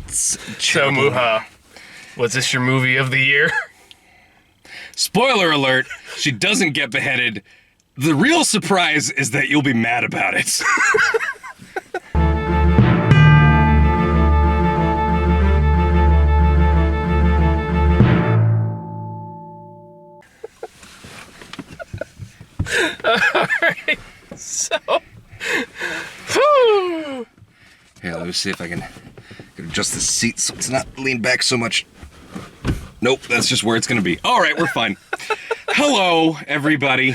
So, Muha, was this your movie of the year? Spoiler alert, she doesn't get beheaded. The real surprise is that you'll be mad about it. Alright, so... Here, let me see if I can adjust the seat so it's not leaned back so much. Nope, that's just where it's gonna be. Alright, we're fine. Hello, everybody.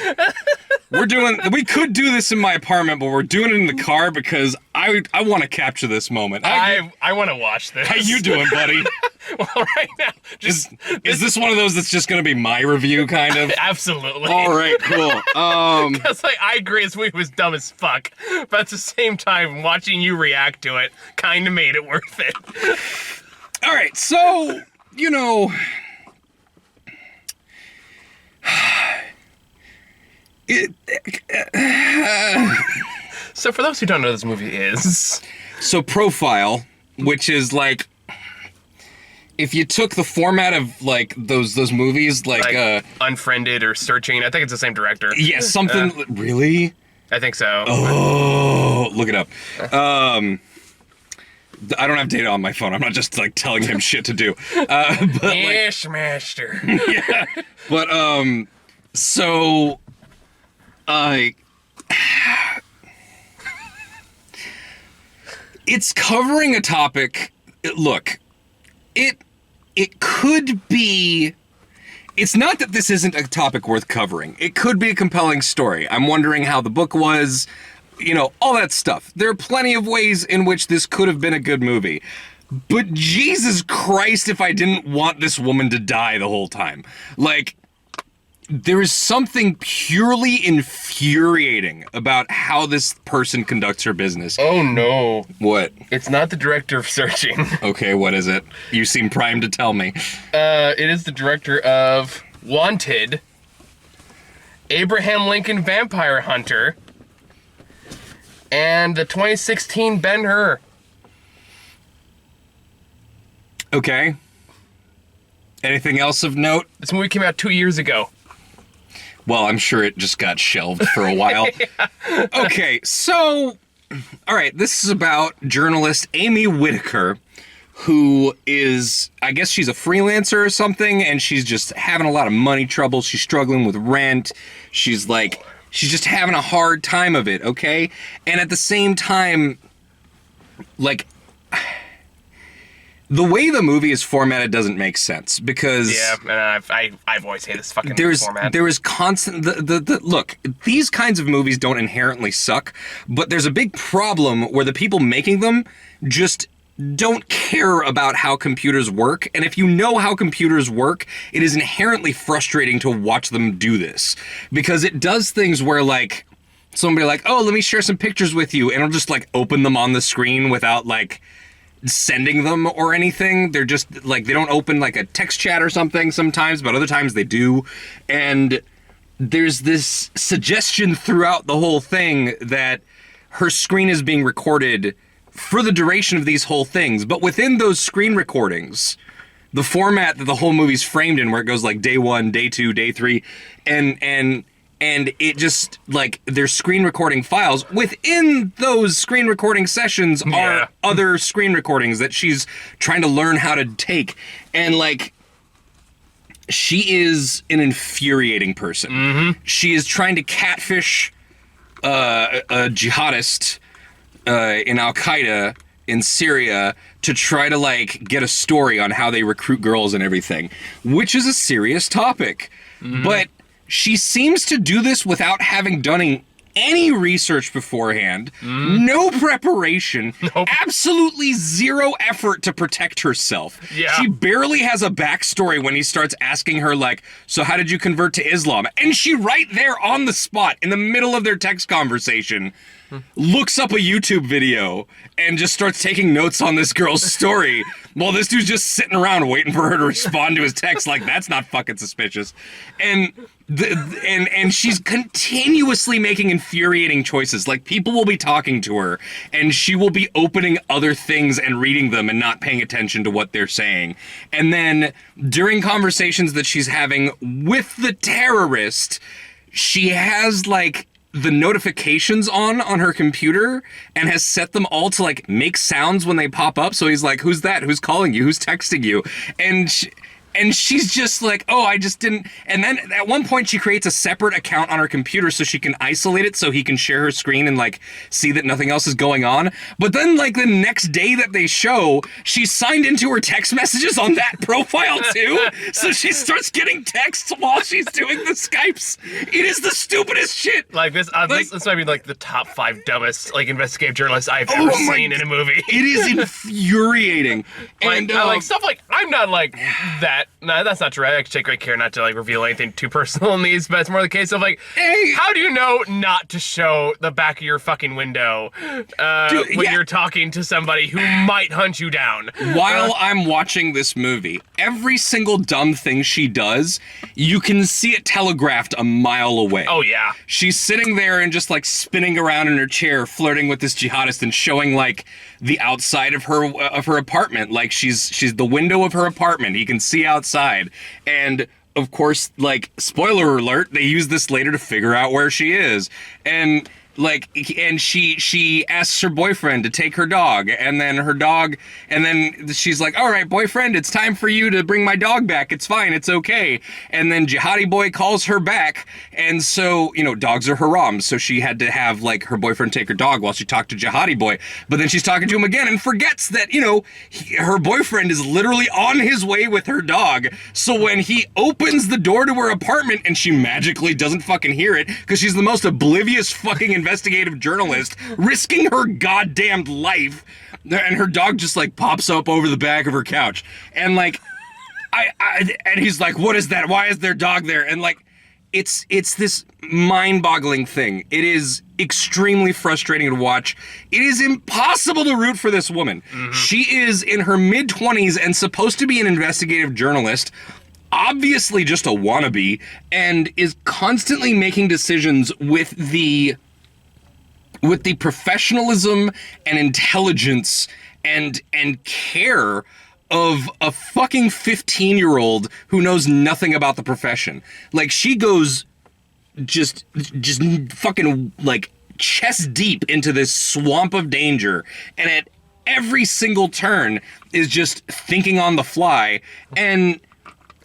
We could do this in my apartment, but we're doing it in the car because I want to capture this moment. I want to watch this. How you doing, buddy? Well, right now, Is this one of those that's just going to be my review, kind of? Absolutely. All right, cool. Because I agree, this movie was dumb as fuck, but at the same time, watching you react to it kind of made it worth it. All right, so, you know... So for those who don't know what this movie is... So Profile, which is like... If you took the format of, like, those movies, like Unfriended or Searching, I think it's the same director. Yeah, something... Really? I think so. Oh, look it up. I don't have data on my phone. I'm not just, like, telling him shit to do. But, yes, master. Yeah. But, so... It's covering a topic... Look... It could be... It's not that this isn't a topic worth covering. It could be a compelling story. I'm wondering how the book was, you know, all that stuff. There are plenty of ways in which this could have been a good movie. But Jesus Christ, if I didn't want this woman to die the whole time. Like, there is something purely infuriating about how this person conducts her business. Oh no. What? It's not the director of Searching. Okay, what is it? You seem primed to tell me. It is the director of Wanted, Abraham Lincoln Vampire Hunter, and the 2016 Ben-Hur. Okay. Anything else of note? This movie came out 2 years ago. Well, I'm sure it just got shelved for a while. Yeah. Okay, so, all right, this is about journalist Amy Whitaker, who is, I guess she's a freelancer or something, and she's just having a lot of money trouble. She's struggling with rent. She's just having a hard time of it, okay? And at the same time, like... The way the movie is formatted doesn't make sense because and I've always hated this fucking format. There is constant look. These kinds of movies don't inherently suck, but there's a big problem where the people making them just don't care about how computers work, and if you know how computers work, it is inherently frustrating to watch them do this because it does things where like somebody like, oh, let me share some pictures with you, and it'll just like open them on the screen without like sending them or anything. They're just like, they don't open like a text chat or something sometimes, but other times they do. And there's this suggestion throughout the whole thing that her screen is being recorded for the duration of these whole things. But within those screen recordings, the format that the whole movie's framed in, where it goes like day 1, day 2, day 3, and it just, like, there's screen recording files. Within those screen recording sessions are other screen recordings that she's trying to learn how to take. And, like, she is an infuriating person. Mm-hmm. She is trying to catfish a jihadist in Al-Qaeda in Syria to try to, like, get a story on how they recruit girls and everything, which is a serious topic. Mm-hmm. But she seems to do this without having done any research beforehand, no preparation, absolutely zero effort to protect herself. Yeah. She barely has a backstory when he starts asking her, like, so how did you convert to Islam? And she right there on the spot, in the middle of their text conversation, looks up a YouTube video and just starts taking notes on this girl's story while this dude's just sitting around waiting for her to respond to his text. Like, that's not fucking suspicious. And she's continuously making infuriating choices. Like, people will be talking to her and she will be opening other things and reading them and not paying attention to what they're saying. And then during conversations that she's having with the terrorist, she has like the notifications on her computer and has set them all to like make sounds when they pop up. So he's like, who's that? Who's calling you? Who's texting you? And she's just like, oh, I just didn't. And then at one point she creates a separate account on her computer so she can isolate it so he can share her screen and like see that nothing else is going on. But then like the next day that they show, she's signed into her text messages on that profile too. So she starts getting texts while she's doing the Skypes. It is the stupidest shit. Like this, this might be like the top 5 dumbest like investigative journalists I've ever seen in a movie. It is infuriating. And like stuff like, I'm not like that. No, that's not true. I actually take great care not to like reveal anything too personal in these, but it's more the case of like, hey, how do you know not to show the back of your fucking window when you're talking to somebody who might hunt you down? While I'm watching this movie, every single dumb thing she does, you can see it telegraphed a mile away. Oh yeah. She's sitting there and just like spinning around in her chair, flirting with this jihadist and showing like the outside of her apartment. Like she's the window of her apartment. You can see outside. And of course, like, spoiler alert, they use this later to figure out where she is. And like, and she asks her boyfriend to take her dog, and then she's like, all right, boyfriend, it's time for you to bring my dog back. It's fine. It's okay. And then jihadi boy calls her back. And so, you know, dogs are haram. So she had to have like her boyfriend take her dog while she talked to jihadi boy. But then she's talking to him again and forgets that, you know, her boyfriend is literally on his way with her dog. So when he opens the door to her apartment and she magically doesn't fucking hear it because she's the most oblivious fucking investigative journalist risking her goddamned life, and her dog just like pops up over the back of her couch, and like and he's like, what is that? Why is their dog there? And like it's this mind-boggling thing. It is extremely frustrating to watch. It is impossible to root for this woman. Mm-hmm. She is in her mid-20s and supposed to be an investigative journalist, obviously just a wannabe, and is constantly making decisions with the professionalism and intelligence and care of a fucking 15-year-old who knows nothing about the profession. Like, she goes just fucking like chest deep into this swamp of danger, and at every single turn is just thinking on the fly, and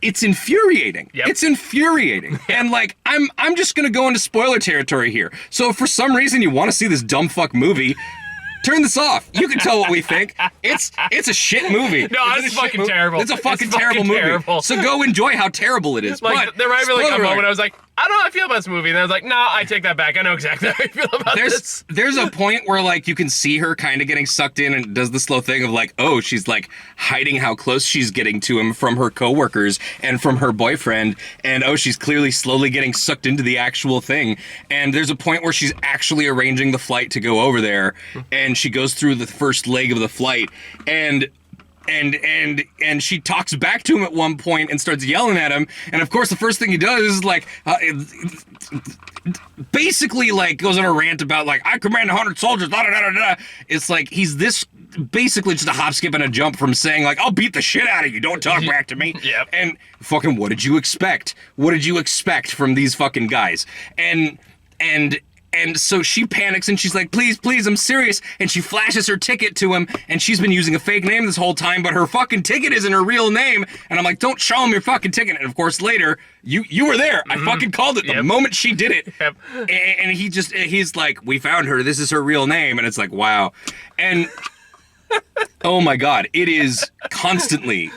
it's infuriating. Yep. It's infuriating. And like, I'm just gonna go into spoiler territory here. So if for some reason you want to see this dumb fuck movie, turn this off. You can tell what we think. It's a shit movie. No, it's fucking terrible. It's a fucking terrible movie. So go enjoy how terrible it is. Like, but there might be like a moment I was like, I don't know how I feel about this movie. And I was like, nah, I take that back. I know exactly how I feel about this. There's a point where like you can see her kind of getting sucked in and does the slow thing of like, oh, she's like hiding how close she's getting to him from her coworkers and from her boyfriend. And oh, she's clearly slowly getting sucked into the actual thing. And there's a point where she's actually arranging the flight to go over there. And she goes through the first leg of the flight, and she talks back to him at one point and starts yelling at him. And of course, the first thing he does is like, basically like goes on a rant about like, I command 100 soldiers, da da da da. It's like he's this basically just a hop, skip, and a jump from saying like, I'll beat the shit out of you. Don't talk back to me. Yep. And fucking, what did you expect? What did you expect from these fucking guys? And so she panics and she's like, please, I'm serious. And she flashes her ticket to him, and she's been using a fake name this whole time, but her fucking ticket isn't her real name. And I'm like, don't show him your fucking ticket. And of course later, you were there. I fucking called it the moment she did it. Yep. And he's like, we found her. This is her real name. And it's like, wow. And oh my God, it is constantly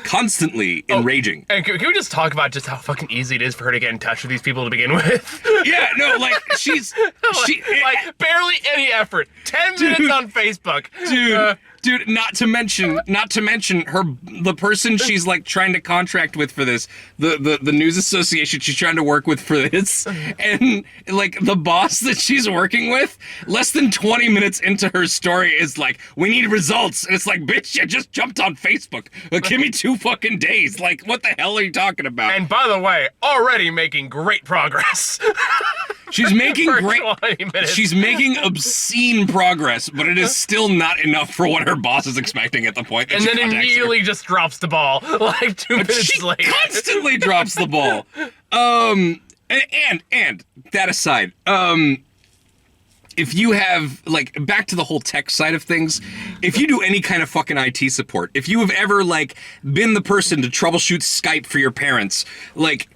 enraging. And can we just talk about just how fucking easy it is for her to get in touch with these people to begin with? Yeah, no, like she like barely any effort. 10 minutes on Facebook. Dude, Dude, not to mention the person she's like trying to contract with for this, the news association she's trying to work with for this, and like the boss that she's working with, less than 20 minutes into her story is like, we need results. And it's like, bitch, you just jumped on Facebook. Like, give me 2 fucking days. Like, what the hell are you talking about? And by the way, already making great progress. She's making She's making obscene progress, but it is still not enough for what her boss is expecting at the point that and she then contacts immediately her. just drops the ball like 2 minutes She later. constantly drops the ball. And that aside, if you have, like, back to the whole tech side of things, if you do any kind of fucking IT support, if you have ever, like, been the person to troubleshoot Skype for your parents, like,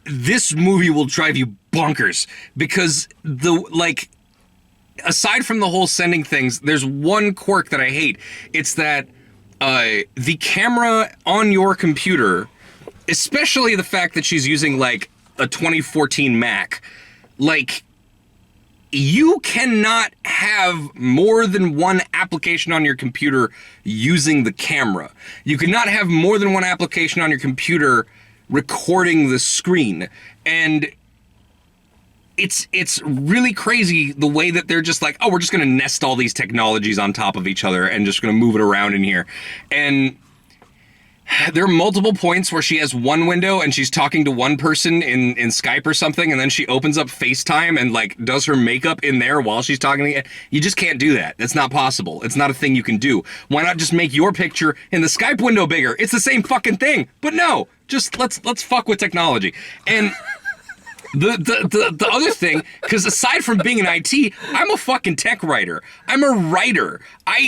this movie will drive you bonkers, because aside from the whole sending things, there's one quirk that I hate. It's that the camera on your computer, especially the fact that she's using like a 2014 Mac, like, you cannot have more than one application on your computer using the camera. You cannot have more than one application on your computer recording the screen. And it's really crazy the way that they're just like, oh, we're just going to nest all these technologies on top of each other and just going to move it around in here. And there are multiple points where she has one window and she's talking to one person in Skype or something, and then she opens up FaceTime and like does her makeup in there while she's talking to you. You just can't do that. That's not possible. It's not a thing you can do. Why not just make your picture in the Skype window bigger? It's the same fucking thing. But no, just let's fuck with technology. And the other thing, because aside from being in IT, I'm a fucking tech writer. I'm a writer.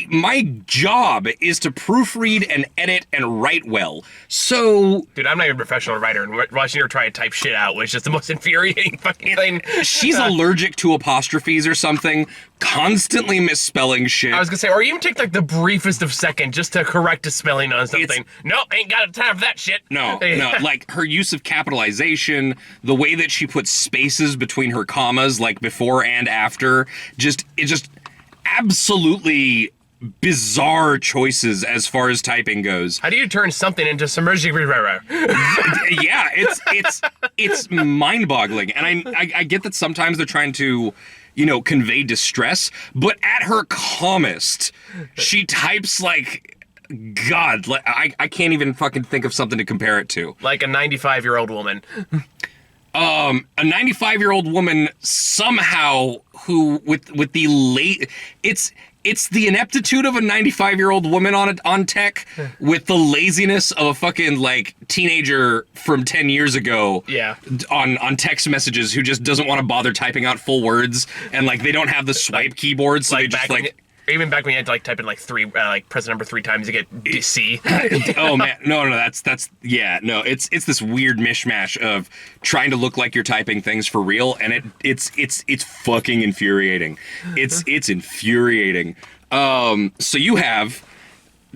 My job is to proofread and edit and write well. So, Dude, I'm not even a professional writer, and watching her try to type shit out was just the most infuriating fucking thing. she's allergic to apostrophes or something, constantly misspelling shit. I was gonna say, or even take like the briefest of second just to correct a spelling on something. Nope, ain't got time for that shit. No, like her use of capitalization, the way that she puts spaces between her commas, like before and after, it's just absolutely bizarre choices as far as typing goes. How do you turn something into submerging? Yeah, it's mind-boggling, and I get that sometimes they're trying to, convey distress, but at her calmest, she types like, God, like, I can't even fucking think of something to compare it to. Like a 95-year-old woman. A 95-year-old woman somehow who with the late, it's the ineptitude of a 95-year-old woman on tech with the laziness of a fucking like teenager from 10 years ago. Yeah. On text messages who just doesn't want to bother typing out full words, and like they don't have the swipe keyboard, so they just like. Even back when you had to like type in like press the number 3 times to get C. Oh man, no, that's it's this weird mishmash of trying to look like you're typing things for real, and it's fucking infuriating. It's infuriating. So you have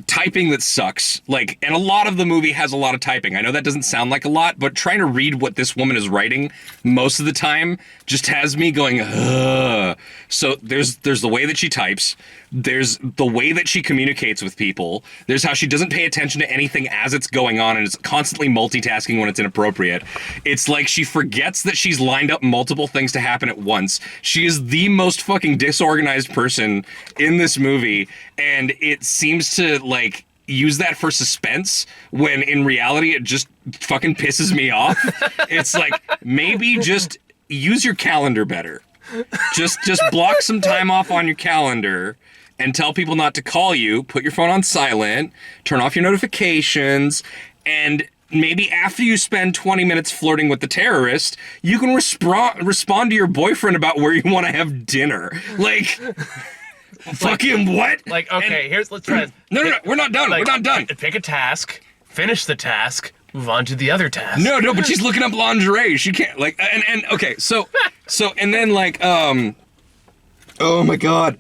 typing that sucks, like, and a lot of the movie has a lot of typing. I know that doesn't sound like a lot, but trying to read what this woman is writing most of the time just has me going, ugh. So there's the way that she types, there's the way that she communicates with people, there's how she doesn't pay attention to anything as it's going on and is constantly multitasking when it's inappropriate. It's like she forgets that she's lined up multiple things to happen at once. She is the most fucking disorganized person in this movie, and it seems to like use that for suspense when in reality it just fucking pisses me off. It's like, maybe just use your calendar better. Just block some time off on your calendar and tell people not to call you, put your phone on silent, turn off your notifications, and maybe after you spend 20 minutes flirting with the terrorist, you can respond to your boyfriend about where you want to have dinner. Like, fucking what? Like, okay, let's try this. No, we're not done. Like, we're not done. Pick a task, finish the task, move on to the other task. No, but she's looking up lingerie. She can't, like, and okay, so, and then, like, oh my God.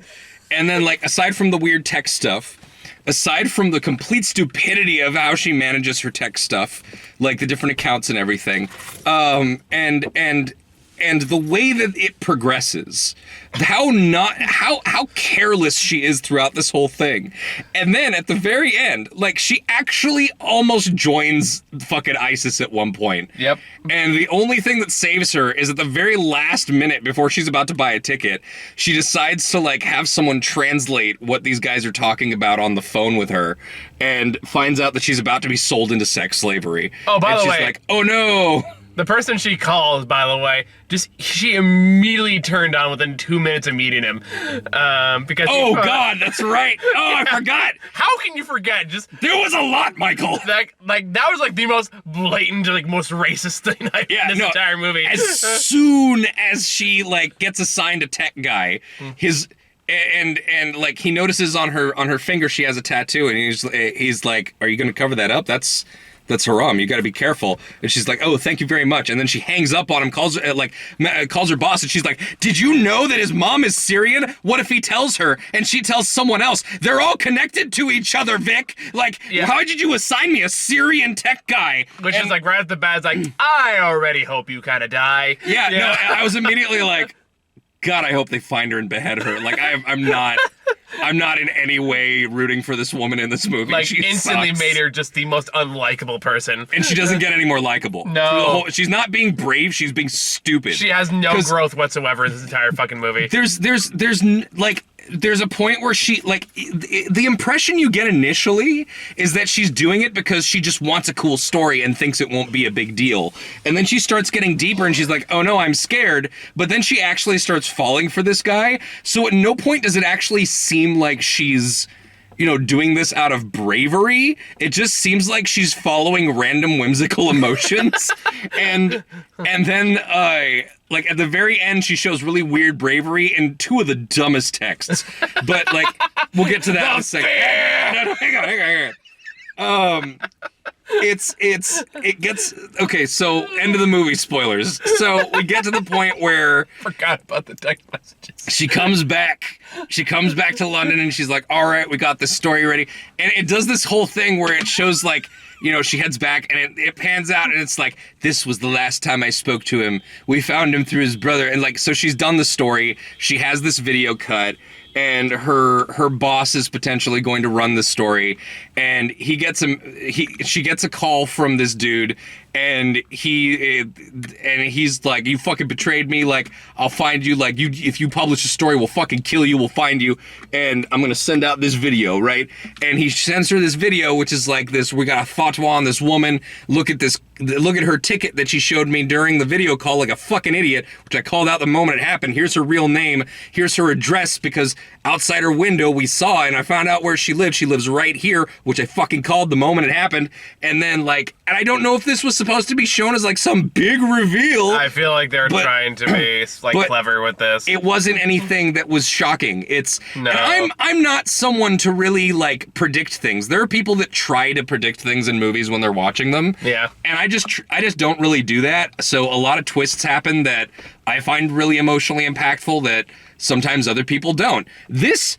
And then, like, aside from the weird tech stuff, aside from the complete stupidity of how she manages her tech stuff, like the different accounts and everything, and and the way that it progresses, how careless she is throughout this whole thing. And then at the very end, like, she actually almost joins fucking ISIS at one point. Yep. And the only thing that saves her is at the very last minute before she's about to buy a ticket, she decides to, like, have someone translate what these guys are talking about on the phone with her, and finds out that she's about to be sold into sex slavery. Oh, by the way, she's like, oh no. the person she calls, by the way, she immediately turned on within 2 minutes of meeting him. Because God, that's right. Oh, I forgot. How can you forget? There was a lot, Michael. That was like the most blatant, like most racist thing in this entire movie. As soon as she like gets assigned a tech guy, and like he notices on her finger she has a tattoo, and he's like, "Are you going to cover that up? That's haram. You got to be careful." And she's like, "Oh, thank you very much." And then she hangs up on him, calls her boss, and she's like, "Did you know that his mom is Syrian? What if he tells her and she tells someone else? They're all connected to each other, Vic. Like, how did you assign me a Syrian tech guy?" Which is like right at the bat, it's like, I already hope you kind of die. Yeah, no, I was immediately like, God, I hope they find her and behead her. Like, I'm not in any way rooting for this woman in this movie. Like, she instantly sucks. made her just the most unlikable person. And she doesn's get any more likable. No. She's not being brave, she's being stupid. She has no growth whatsoever in this entire fucking movie. There's a point where she, like, the impression you get initially is that she's doing it because she just wants a cool story and thinks it won't be a big deal. And then she starts getting deeper and she's like, oh no, I'm scared. But then she actually starts falling for this guy. So at no point does it actually seem like she's, doing this out of bravery. It just seems like she's following random whimsical emotions. and then, like, at the very end, she shows really weird bravery in two of the dumbest texts. But, like, we'll get to that in a second. No, hang on. It gets, okay, so end of the movie spoilers. So we get to the point where Forgot about the text messages. she comes back to London and she's like, all right, we got this story ready. And it does this whole thing where it shows, like, she heads back and it pans out and it's like, this was the last time I spoke to him. We found him through his brother. And, like, so she's done the story. She has this video cut. And her boss is potentially going to run the story, and she gets a call from this dude, and he's like, you fucking betrayed me, like, I'll find you, like, if you publish a story, we'll fucking kill you, we'll find you, and I'm gonna send out this video, right? And he sends her this video, which is like this, we got a fatwa on this woman, look at her ticket that she showed me during the video call like a fucking idiot, which I called out the moment it happened. Here's her real name, here's her address, because outside her window we saw, and I found out where she lived. She lives right here, which I fucking called the moment it happened. And then, like, and I don't know if this was supposed to be shown as like some big reveal. I feel like they're trying to be like clever with this. It wasn't anything that was shocking. No. And I'm not someone to really, like, predict things. There are people that try to predict things in movies when they're watching them. Yeah. And I just don't really do that. So a lot of twists happen that I find really emotionally impactful that sometimes other people don't. This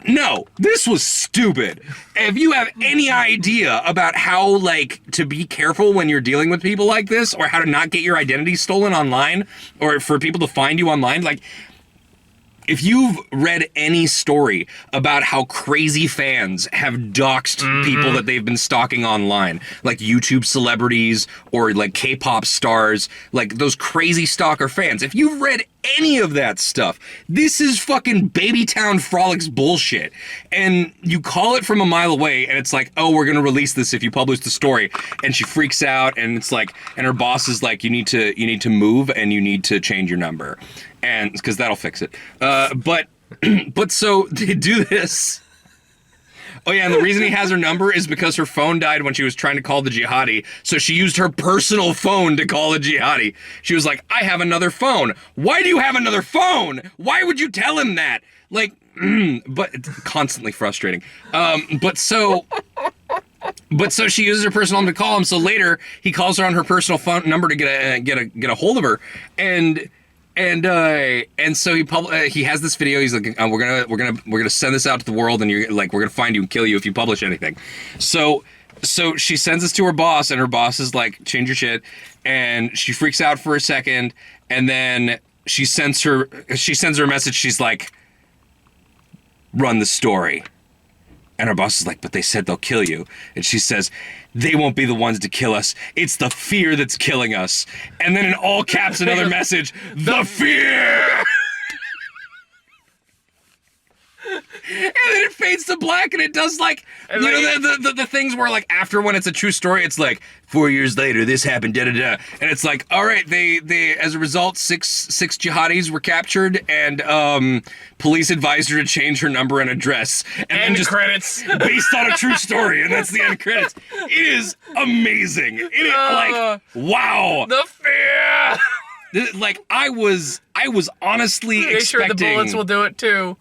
was stupid. If you have any idea about how, like, to be careful when you're dealing with people like this, or how to not get your identity stolen online, or for people to find you online, like, if you've read any story about how crazy fans have doxed people that they've been stalking online, like YouTube celebrities or like K-pop stars, like those crazy stalker fans, if you've read any of that stuff, this is fucking Babytown Frolics bullshit. And you call it from a mile away and it's like, oh, we're gonna release this if you publish the story. And she freaks out and it's like, and her boss is like, you need to move and you need to change your number. And because that'll fix it. But so they do this. Oh yeah, and the reason he has her number is because her phone died when she was trying to call the jihadi. So she used her personal phone to call a jihadi. She was like, I have another phone. Why do you have another phone? Why would you tell him that? Like, but it's constantly frustrating. But so she uses her personal number to call him. So later he calls her on her personal phone number to get a hold of her. And so he has this video. He's like, we're gonna send this out to the world, and you're like, we're gonna find you and kill you if you publish anything. So So she sends this to her boss, and her boss is like, change your shit. And she freaks out for a second, and then she sends her a message. She's like, run the story. And her boss is like, but they said they'll kill you. And she says, they won't be the ones to kill us. It's the fear that's killing us. And then in all caps, another message, the fear! And then it fades to black, and it does like, and you know, the things where like after when it's a true story, it's like 4 years later, this happened, da da da, and it's like, all right, they as a result, six jihadis were captured, and police advised her to change her number and address, and then just credits based on a true story, and that's the end credits. It is amazing. It is like, wow, the fear. Like I was honestly Make sure expecting. the bullets will do it too,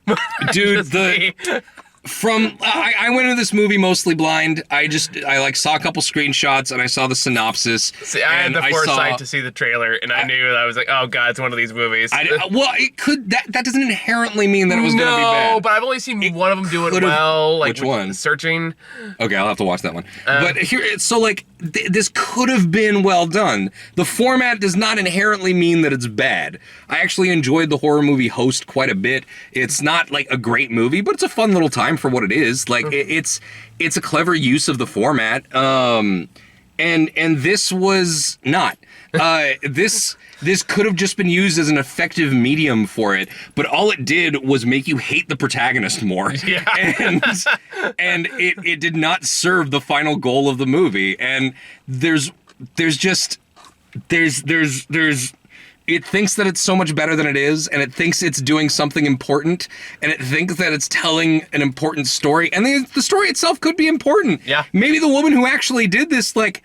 dude. I went into this movie mostly blind. I like saw a couple screenshots and I saw the synopsis. See, I had the foresight to see the trailer, and I knew that I was like, oh god, it's one of these movies. Well, it could. That doesn't inherently mean that it was going to be bad. No, but I've only seen one of them do it well. Like, which one? Searching. Okay, I'll have to watch that one. But here, so like, this could have been well done. The format does not inherently mean that it's bad. I actually enjoyed the horror movie Host quite a bit. It's not like a great movie, but it's a fun little time for what it is. Like it's a clever use of the format. And this was not. This could have just been used as an effective medium for it, but all it did was make you hate the protagonist more. Yeah. And it did not serve the final goal of the movie. And it thinks that it's so much better than it is, and it thinks it's doing something important, and it thinks that it's telling an important story, and the story itself could be important. Yeah. Maybe the woman who actually did this, like,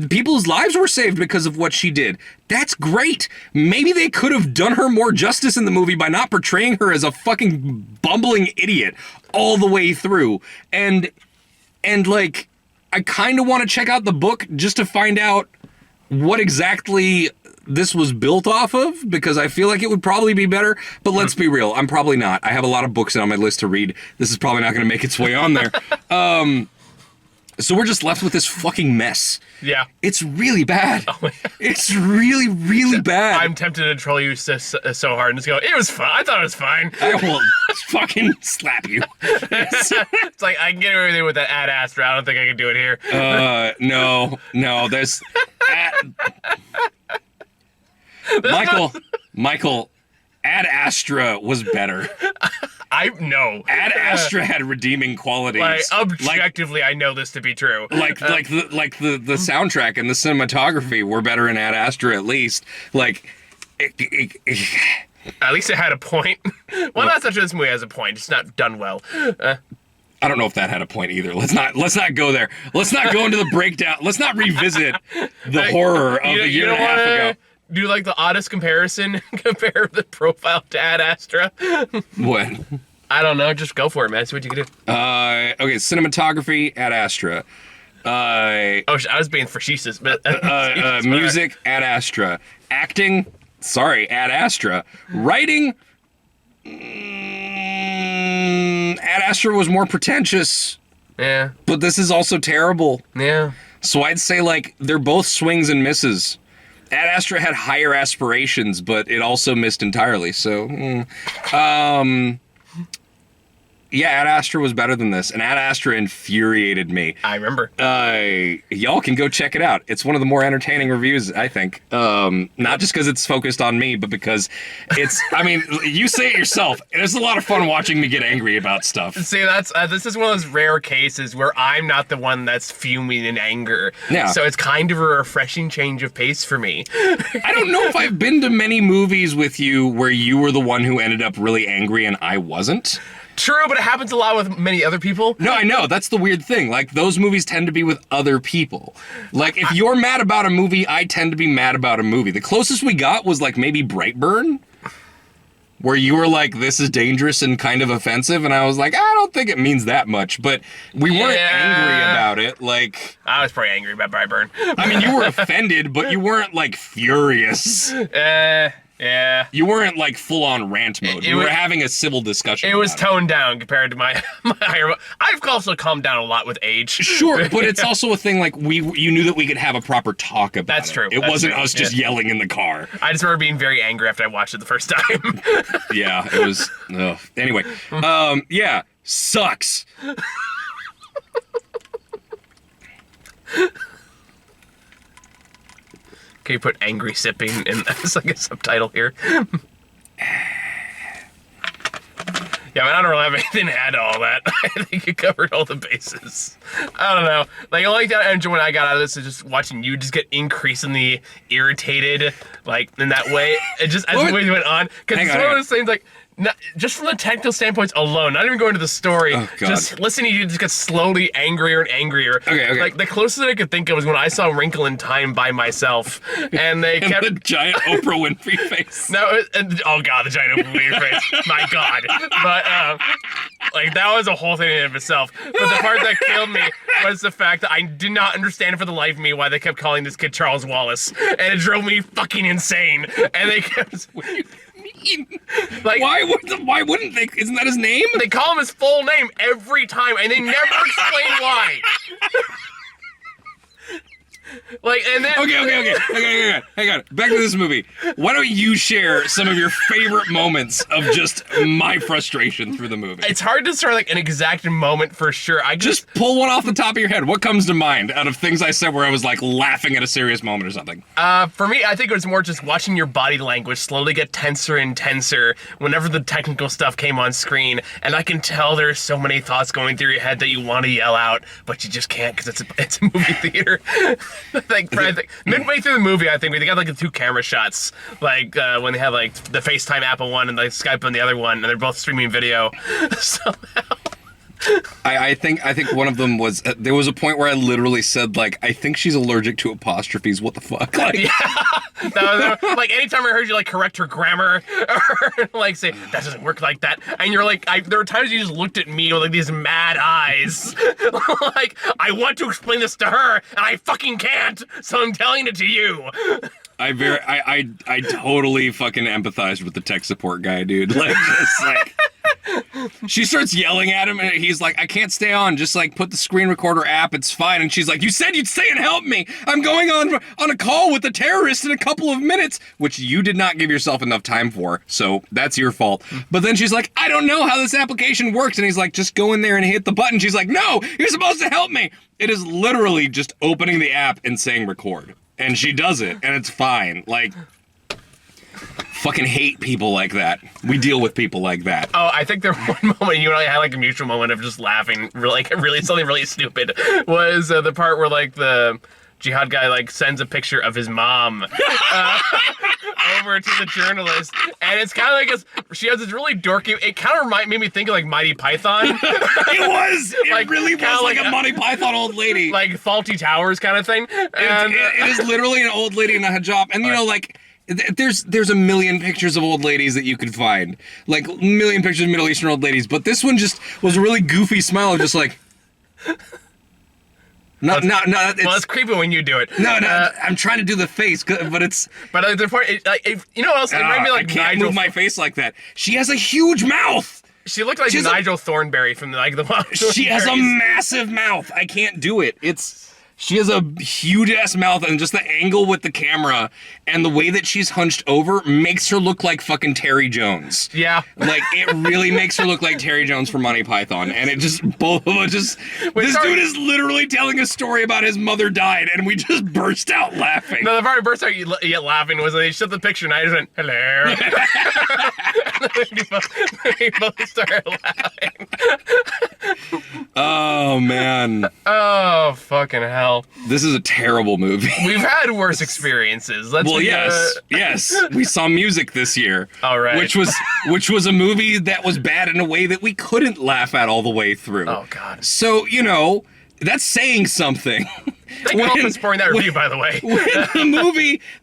people's lives were saved because of what she did. That's great. Maybe they could have done her more justice in the movie by not portraying her as a fucking bumbling idiot all the way through. And like, I kind of want to check out the book just to find out what exactly this was built off of, because I feel like it would probably be better. But let's be real, I'm probably not. I have a lot of books on my list to read. This is probably not going to make its way on there. So we're just left with this fucking mess. Yeah. It's really bad. Oh, yeah. It's really, really bad. I'm tempted to troll you so hard and just go, it was fine. I thought it was fine. I will fucking slap you. It's like, I can get away with that Ad Astra. I don't think I can do it here. No, there's... Michael, Ad Astra was better. Ad Astra had redeeming qualities. Like, objectively, I know this to be true. Like the soundtrack and the cinematography were better in Ad Astra, at least. Like, at least it had a point. Well, that's not true. This movie has a point. It's not done well. I don't know if that had a point either. Let's not go there. Let's not go into the breakdown. Let's not revisit the horror of a year and a half ago. Do like the oddest comparison? Compare the profile to Ad Astra? What? I don't know. Just go for it, man. See what you can do. Okay, cinematography, Ad Astra. I was being facetious, but... music, Ad Astra. Acting, sorry, Ad Astra. Writing, Ad Astra was more pretentious. Yeah. But this is also terrible. Yeah. So I'd say, like, they're both swings and misses. Ad Astra had higher aspirations, but it also missed entirely. So, yeah, Ad Astra was better than this, and Ad Astra infuriated me. I remember. Y'all can go check it out. It's one of the more entertaining reviews, I think. Not just because it's focused on me, but because it's, I mean, you say it yourself. It's a lot of fun watching me get angry about stuff. See, this is one of those rare cases where I'm not the one that's fuming in anger. Yeah. So it's kind of a refreshing change of pace for me. I don't know if I've been to many movies with you where you were the one who ended up really angry and I wasn't. True, but it happens a lot with many other people. No, I know. That's the weird thing. Like, those movies tend to be with other people. Like, if you're mad about a movie, I tend to be mad about a movie. The closest we got was, like, maybe Brightburn, where you were like, this is dangerous and kind of offensive, and I was like, I don't think it means that much, but we weren't angry about it. Like, I was pretty angry about Brightburn. I mean, you were offended, but you weren't, like, furious. Yeah. You weren't like full on rant mode. We were having a civil discussion. It was about toned down compared to my higher. I've also calmed down a lot with age. Sure, but it's also a thing like you knew that we could have a proper talk about That's it. true. It That's wasn't true. us just yelling in the car. I just remember being very angry after I watched it the first time. Yeah, it was. Ugh. Anyway, yeah, sucks. Can you put angry sipping in as like a subtitle here? Yeah, I don't really have anything to add to all that. I think you covered all the bases. I don't know. Like, the only thing I enjoy when I got out of this is just watching you just get increasingly irritated, like, in that way. It just, as the way went on. Because it's one of those things, like, just from the technical standpoints alone, not even going to the story, just listening to you just get slowly angrier and angrier. Okay. Like, the closest I could think of was when I saw Wrinkle in Time by myself, and they kept... the giant Oprah Winfrey face. No, oh god, the giant Oprah Winfrey face. My god. But, like, that was a whole thing in and of itself. But the part that killed me was the fact that I did not understand for the life of me why they kept calling this kid Charles Wallace. And it drove me fucking insane. And they kept... Like, why wouldn't they? Isn't that his name? They call him his full name every time, and they never explain why. Like, and then... Okay. Hang on. Back to this movie. Why don't you share some of your favorite moments of just my frustration through the movie? It's hard to start, like, an exact moment for sure. I just pull one off the top of your head. What comes to mind out of things I said where I was, like, laughing at a serious moment or something? For me, I think it was more just watching your body language slowly get tenser and tenser whenever the technical stuff came on screen, and I can tell there's so many thoughts going through your head that you want to yell out, but you just can't because it's a movie theater. Like, midway through the movie, I think we got like the 2 camera shots, like when they have like the FaceTime Apple one and like Skype on the other one, and they're both streaming video somehow. I think one of them was there was a point where I literally said like I think she's allergic to apostrophes. What the fuck? Like, yeah, like anytime I heard you like correct her grammar or like say that doesn't work like that, and you're like, there were times you just looked at me with like these mad eyes, like I want to explain this to her and I fucking can't, so I'm telling it to you. I totally fucking empathized with the tech support guy, dude. Like, just like. She starts yelling at him, and he's like, I can't stay on. Just, like, put the screen recorder app. It's fine. And she's like, you said you'd stay and help me. I'm going on a call with the terrorist in a couple of minutes, which you did not give yourself enough time for. So that's your fault. But then she's like, I don't know how this application works. And he's like, just go in there and hit the button. She's like, no, you're supposed to help me. It is literally just opening the app and saying record. And she does it, and it's fine. Like... fucking hate people like that. We deal with people like that. Oh, I think there one moment you and I had like a mutual moment of just laughing, really something really stupid was the part where like the jihad guy like sends a picture of his mom over to the journalist, and it's kind of like she has this really dorky. It kind of made me think of like Mighty Python. It really was like a Monty Python old lady, like Faulty Towers kind of thing. And it is literally an old lady in a hijab, and you know like. There's a million pictures of old ladies that you could find, like a million pictures of Middle Eastern old ladies, but this one just was a really goofy smile of just like, no. Well, it's creepy when you do it. No, I'm trying to do the face, but it's. But the point, you know what else? It made me like I can't Nigel. Move my face like that. She has a huge mouth. She looked like Nigel Thornberry from the She has a massive mouth. I can't do it. She has a huge-ass mouth, and just the angle with the camera and the way that she's hunched over makes her look like fucking Terry Jones. Yeah. Like, it really makes her look like Terry Jones from Monty Python, and it just, both of us just, dude is literally telling a story about his mother died, and we just burst out laughing. No, the part I burst out laughing was when they shut the picture, and I just went, hello. And we both started laughing. Oh, man. Oh, fucking hell. This is a terrible movie. We've had worse experiences. Yes. We saw Music this year. All right. Which was a movie that was bad in a way that we couldn't laugh at all the way through. Oh, God. So, you know, that's saying something. Thank you all for supporting that review, by the way. When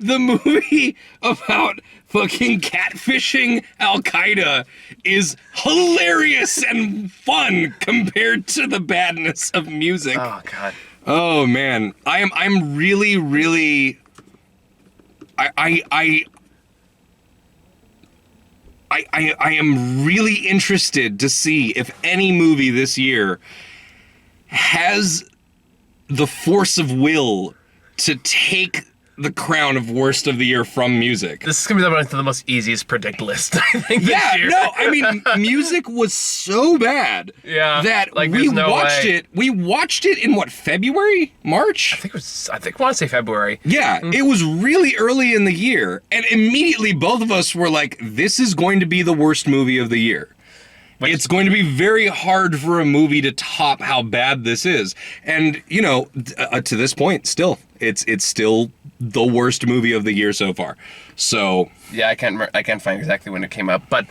the movie about fucking catfishing Al-Qaeda is hilarious and fun compared to the badness of Music. Oh, God. Oh man, I'm really I am really interested to see if any movie this year has the force of will to take the crown of worst of the year from music. This is gonna be one of the most easiest predict list, I think, this year. No, I mean, music was so bad that like, we no watched way. it. We watched it in what, February? March? I want to say February. Yeah, it was really early in the year, and immediately both of us were like, this is going to be the worst movie of the year. It's going to be very hard for a movie to top how bad this is. And, you know, to this point, still, it's still the worst movie of the year so far. So yeah, I can't find exactly when it came up, but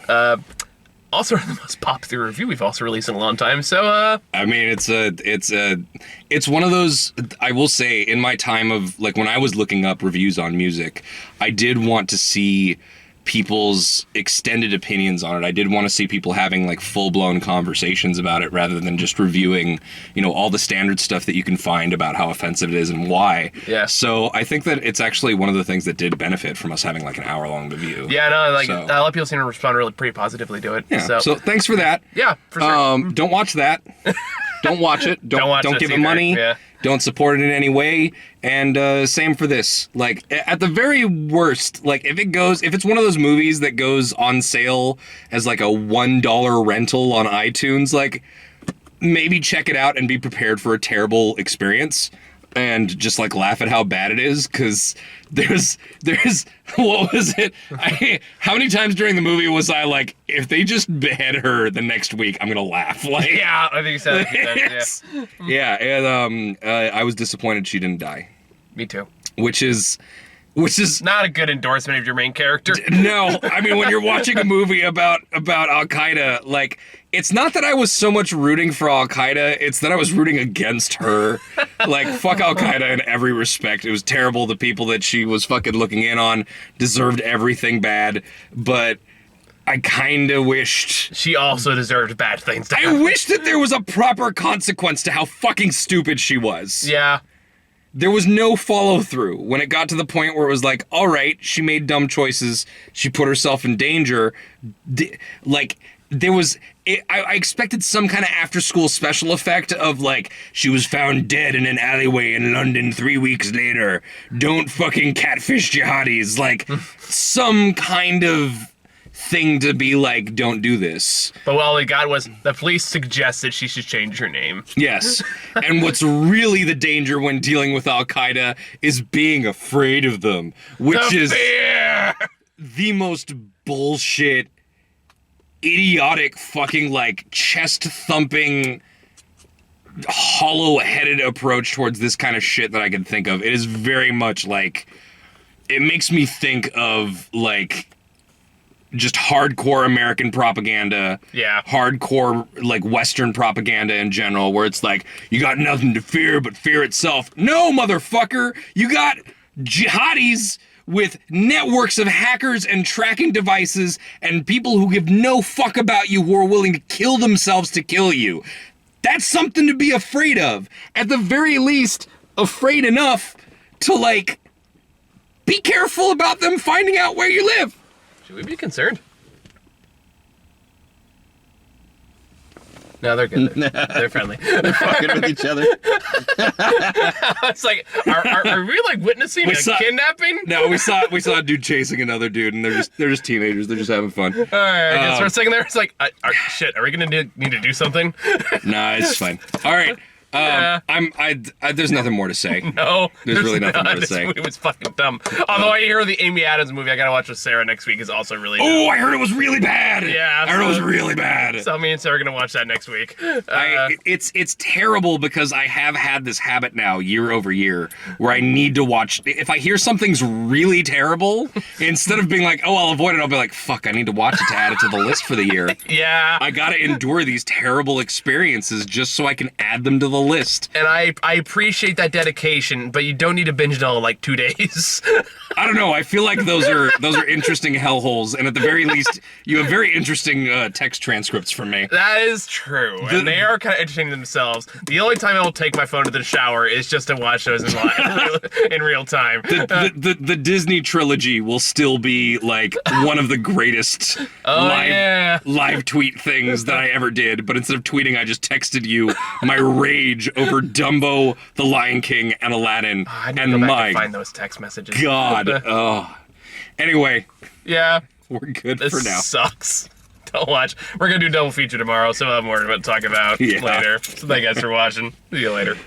also the most popular review we've also released in a long time. So I mean, it's one of those. I will say, in my time of, like, when I was looking up reviews on music, I did want to see people's extended opinions on it. I did want to see people having, like, full-blown conversations about it rather than just reviewing, you know, all the standard stuff that you can find about how offensive it is and why. Yeah. So I think that it's actually one of the things that did benefit from us having, like, an hour-long review. yeah, no, like, So- a lot of people seem to respond really pretty positively to it. Yeah. So thanks for that. Yeah, for sure. Don't watch that. Don't watch it. Don't Don't this give it either. money. Yeah. Don't support it in any way. And same for this. Like, at the very worst, like, if it's one of those movies that goes on sale as, like, a $1 rental on iTunes, like, maybe check it out and be prepared for a terrible experience. And just, like, laugh at how bad it is, because there's what was it? How many times during the movie was I like, if they just behead her the next week, I'm gonna laugh. Like, Yeah, I think you said it. yeah, and I was disappointed she didn't die, Me too. which is Not a good endorsement of your main character. no. I mean, when you're watching a movie about Al Qaeda, like, it's not that I was so much rooting for Al Qaeda, it's that I was rooting against her. Like, fuck Al Qaeda in every respect. It was terrible. The people that she was fucking looking in on deserved everything bad, but I kind of wished. She also deserved bad things to I happen. wish that there was a proper consequence to how fucking stupid she was. Yeah. There was no follow through when it got to the point where it was like, all right, she made dumb choices. She put herself in danger. I expected some kind of after school special effect of, like, she was found dead in an alleyway in London 3 weeks later. Don't fucking catfish jihadis. Like, some kind of thing to be like, don't do this. But all we got was the police suggested she should change her name. Yes. And what's really the danger when dealing with Al Qaeda is being afraid of them, which is fear! the most bullshit, idiotic, fucking, like, chest thumping, hollow-headed approach towards this kind of shit that I can think of. It is very much like, it makes me think of, like, just hardcore American propaganda. Yeah. Hardcore, like, Western propaganda in general, where it's like, you got nothing to fear but fear itself. No, motherfucker! You got jihadis with networks of hackers and tracking devices and people who give no fuck about you, who are willing to kill themselves to kill you. That's something to be afraid of. At the very least, afraid enough to, like, be careful about them finding out where you live. Should we be concerned? No, they're good. They're friendly. They're fucking with each other. It's like, are we like witnessing a kidnapping? No, we saw a dude chasing another dude, and they're just teenagers. They're just having fun. All right, for a second there, it's like, shit, are we gonna need to do something? Nah, it's fine. All right. There's nothing more to say. No, There's really nothing more to This say. movie was fucking dumb. Although I hear the Amy Adams movie I gotta watch with Sarah next week is also really dumb. Oh, I heard it was really bad. Yeah, I heard it was really bad. So me and Sarah are gonna watch that next week. It's terrible because I have had this habit now year over year where I need to watch. If I hear something's really terrible, instead of being like, oh, I'll avoid it, I'll be like, fuck, I need to watch it to add it to the list for the year. Yeah. I gotta endure these terrible experiences just so I can add them to the list. And I appreciate that dedication, but you don't need to binge it all in like 2 days. I don't know. I feel like those are interesting hellholes, and at the very least, you have very interesting text transcripts from me. That is true, and they are kind of entertaining themselves. The only time I will take my phone to the shower is just to watch those in real time. The Disney trilogy will still be like one of the greatest live tweet things that I ever did. But instead of tweeting, I just texted you my rage over Dumbo, The Lion King, and Aladdin. I need to go back and find those text messages. God. Anyway. Yeah. We're good this for now. This sucks. Don't watch. We're going to do double feature tomorrow, so we'll have more to talk about later. So thank you guys for watching. See you later.